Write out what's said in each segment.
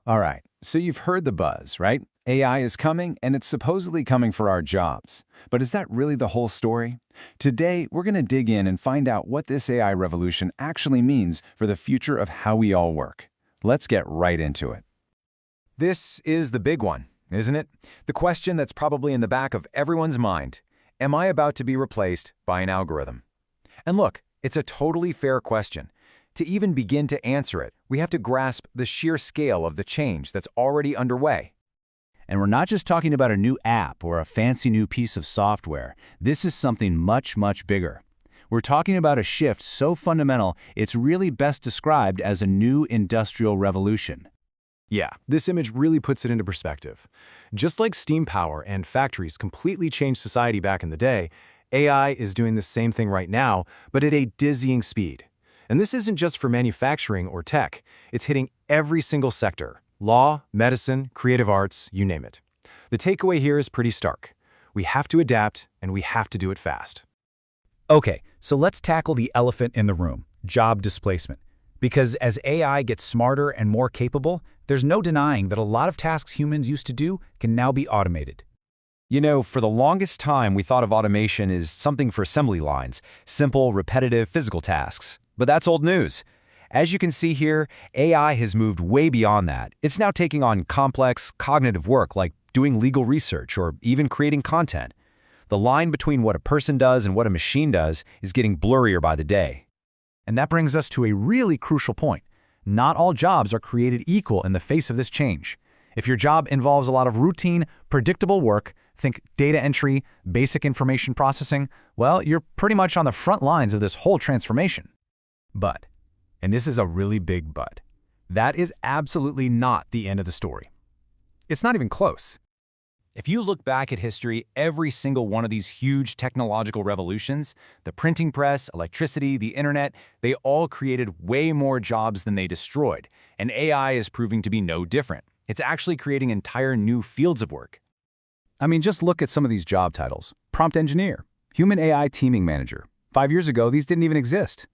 All right, so you've heard the buzz, right? AI is coming, and it's supposedly coming for our jobs. But is that really the whole story? Today, we're going to dig in and find out what this AI revolution actually means for the future of how we all work. Let's get right into it. This is the big one, isn't it? The question that's probably in the back of everyone's mind. Am I about to be replaced by an algorithm? And look, it's a totally fair question. To even begin to answer it, we have to grasp the sheer scale of the change that's already underway. And we're not just talking about a new app or a fancy new piece of software. This is something much, much bigger. We're talking about a shift so fundamental, it's really best described as a new industrial revolution. Yeah, this image really puts it into perspective. Just like steam power and factories completely changed society back in the day, AI is doing the same thing right now, but at a dizzying speed. And this isn't just for manufacturing or tech. It's hitting every single sector: law, medicine, creative arts, you name it. The takeaway here is pretty stark. We have to adapt, and we have to do it fast. Okay, so let's tackle the elephant in the room, job displacement. Because as AI gets smarter and more capable, there's no denying that a lot of tasks humans used to do can now be automated. You know, for the longest time, we thought of automation as something for assembly lines, simple, repetitive, physical tasks. But that's old news. As you can see here, AI has moved way beyond that. It's now taking on complex, cognitive work like doing legal research or even creating content. The line between what a person does and what a machine does is getting blurrier by the day. And that brings us to a really crucial point. Not all jobs are created equal in the face of this change. If your job involves a lot of routine, predictable work, think data entry, basic information processing, well, you're pretty much on the front lines of this whole transformation. But, and this is a really big but, that is absolutely not the end of the story. It's not even close. If you look back at history, every single one of these huge technological revolutions, the printing press, electricity, the internet, they all created way more jobs than they destroyed, and AI is proving to be no different. It's actually creating entire new fields of work. I mean, just look at some of these job titles. Prompt engineer, human AI teaming manager. 5 years ago, these didn't even exist.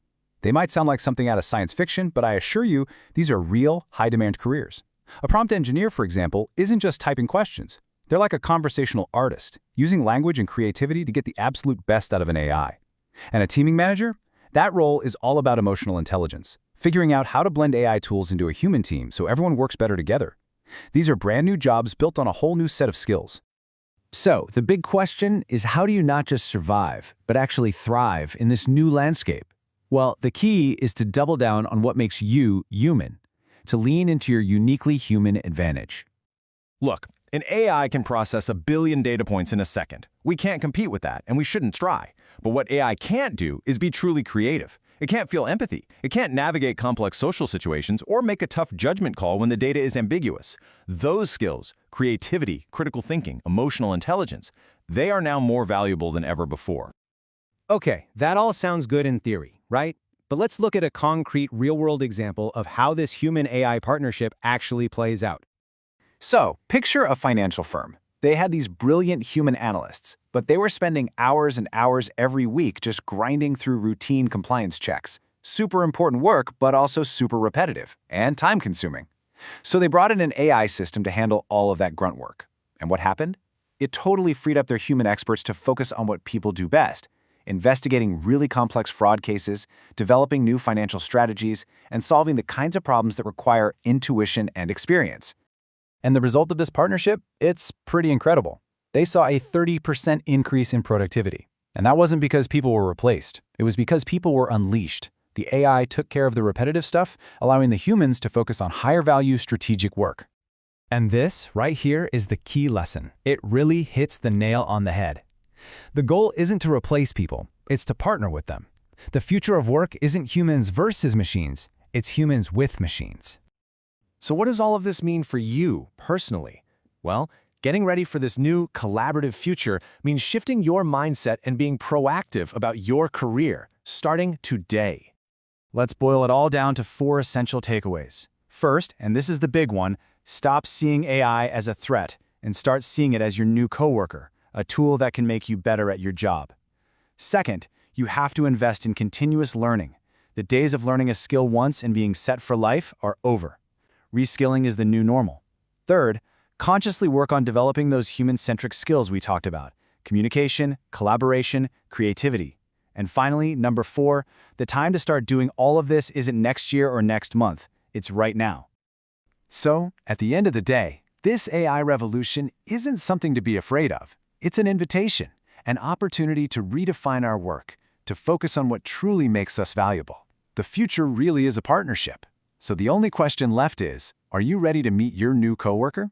They might sound like something out of science fiction, but I assure you, these are real, high-demand careers. A prompt engineer, for example, isn't just typing questions. They're like a conversational artist, using language and creativity to get the absolute best out of an AI. And a teaming manager? That role is all about emotional intelligence, figuring out how to blend AI tools into a human team so everyone works better together. These are brand new jobs built on a whole new set of skills. So, the big question is, how do you not just survive, but actually thrive in this new landscape? Well, the key is to double down on what makes you human, to lean into your uniquely human advantage. Look, an AI can process 1 billion data points in a second. We can't compete with that, and we shouldn't try. But what AI can't do is be truly creative. It can't feel empathy. It can't navigate complex social situations or make a tough judgment call when the data is ambiguous. Those skills, creativity, critical thinking, emotional intelligence, they are now more valuable than ever before. Okay, that all sounds good in theory, right? But let's look at a concrete real-world example of how this human-AI partnership actually plays out. So, picture a financial firm. They had these brilliant human analysts, but they were spending hours and hours every week just grinding through routine compliance checks. Super important work, but also super repetitive and time-consuming. So they brought in an AI system to handle all of that grunt work. And what happened? It totally freed up their human experts to focus on what people do best: investigating really complex fraud cases, developing new financial strategies, and solving the kinds of problems that require intuition and experience. And the result of this partnership? It's pretty incredible. They saw a 30% increase in productivity. And that wasn't because people were replaced. It was because people were unleashed. The AI took care of the repetitive stuff, allowing the humans to focus on higher-value strategic work. And this, right here, is the key lesson. It really hits the nail on the head. The goal isn't to replace people, it's to partner with them. The future of work isn't humans versus machines, it's humans with machines. So what does all of this mean for you, personally? Well, getting ready for this new, collaborative future means shifting your mindset and being proactive about your career, starting today. Let's boil it all down to 4 essential takeaways. First, and this is the big one, stop seeing AI as a threat and start seeing it as your new coworker, a tool that can make you better at your job. Second, you have to invest in continuous learning. The days of learning a skill once and being set for life are over. Reskilling is the new normal. Third, consciously work on developing those human-centric skills we talked about: communication, collaboration, creativity. And finally, number 4, the time to start doing all of this isn't next year or next month. It's right now. So, at the end of the day, this AI revolution isn't something to be afraid of. It's an invitation, an opportunity to redefine our work, to focus on what truly makes us valuable. The future really is a partnership. So the only question left is, are you ready to meet your new coworker?